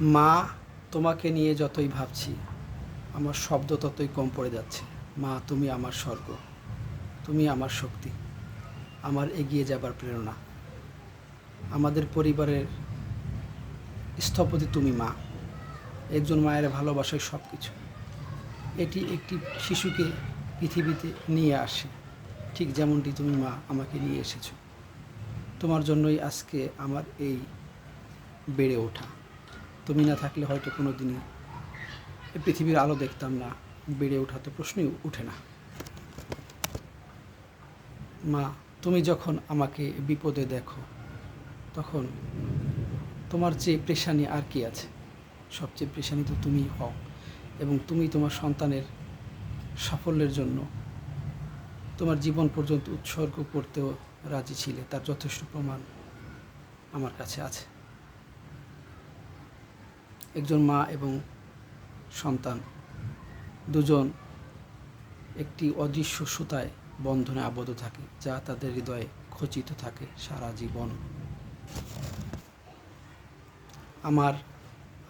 মা, তোমাকে নিয়ে যতই ভাবছি আমার শব্দ ততই কম পড়ে যাচ্ছে। মা, তুমি আমার স্বর্গ, তুমি আমার শক্তি, আমার এগিয়ে যাবার প্রেরণা। আমাদের পরিবারের স্থপতি তুমি মা। একজন মায়ের ভালোবাসাই সব কিছু। এটি একটি শিশুকে পৃথিবীতে নিয়ে আসে, ঠিক যেমনটি তুমি মা আমাকে নিয়ে এসেছো। তোমার জন্যই আজকে আমার এই বেড়ে ওঠা। তুমি না থাকলে হয়তো কোনো দিনই এই পৃথিবীর আলো দেখতাম না, বেড়ে ওঠা তো প্রশ্নই উঠে না। মা, তুমি যখন আমাকে বিপদে দেখো তখন তোমার চেয়ে পেরেশানি আর কি আছে? সবচেয়ে পেরেশানি তো তুমিই হও, এবং তুমি তোমার সন্তানের সাফল্যের জন্য তোমার জীবন পর্যন্ত উৎসর্গ করতেও রাজি ছিলে। তার যথেষ্ট প্রমাণ আমার কাছে আছে। একজন মা এবং সন্তান দুজন একটি অদৃশ্য সুতায় বন্ধনে আবদ্ধ থাকে, যা তাদের হৃদয়ে খচিত থাকে সারা জীবন। আমার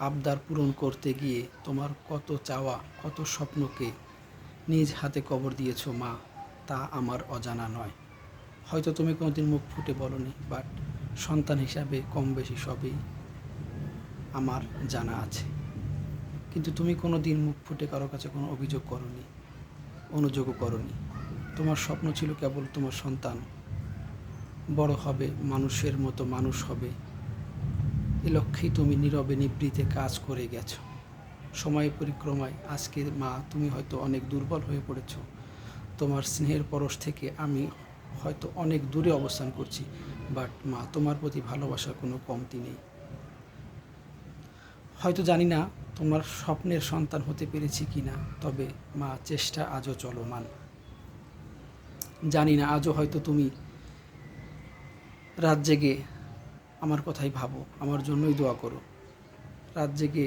আবদার পূরণ করতে গিয়ে তোমার কত চাওয়া, কত স্বপ্নকে নিজ হাতে কবর দিয়েছো মা, তা আমার অজানা নয়। হয়তো তুমি কোনোদিন মুখ ফুটে বলনি, বাট সন্তান হিসাবে কম বেশি সবই আমার জানা আছে। কিন্তু তুমি কোনো দিন মুখ ফুটে কারো কাছে কোনো অভিযোগ করনি, অনুযোগও করনি। তোমার স্বপ্ন ছিল কেবল তোমার সন্তান বড় হবে, মানুষের মতো মানুষ হবে। এ লক্ষ্যেই তুমি নীরবে নিভৃতে কাজ করে গেছো। সময়ের পরিক্রমায় আজকে মা তুমি হয়তো অনেক দুর্বল হয়ে পড়েছ। তোমার স্নেহের পরশ থেকে আমি হয়তো অনেক দূরে অবস্থান করছি, বাট মা, তোমার প্রতি ভালোবাসার কোনো কমতি নেই। হয়তো জানি না তোমার স্বপ্নের সন্তান হতে পেরেছি কি না, তবে মা, চেষ্টা আজও চলমান। জানি না আজও হয়তো তুমি রাত জেগে আমার কথাই ভাবো, আমার জন্যই দোয়া করো। রাত জেগে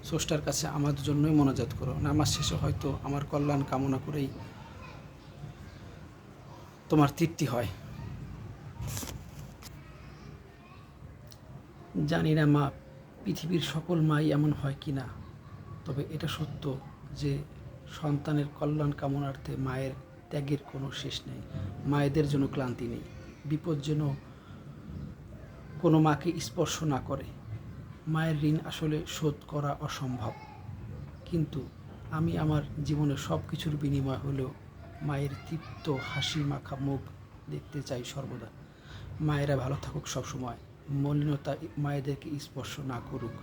স্রষ্টার কাছে আমার জন্যই মোনাজাত করো। নামাজ শেষে হয়তো আমার কল্যাণ কামনা করেই তোমার তৃপ্তি হয়। জানি না মা, পৃথিবীর সকল মাই এমন হয় কি না, তবে এটা সত্য যে সন্তানের কল্যাণ কামনার্থে মায়ের ত্যাগের কোনো শেষ নেই। মায়েদের জন্য ক্লান্তি নেই। বিপদ যেন কোনো মাকে স্পর্শ না করে। মায়ের ঋণ আসলে শোধ করা অসম্ভব, কিন্তু আমি আমার জীবনের সব কিছুর বিনিময় হলেও মায়ের তৃপ্ত হাসি মাখা মুখ দেখতে চাই সর্বদা। মায়েরা ভালো থাকুক সবসময়, মলিনতা মায়েদেরকে স্পর্শ না করুক।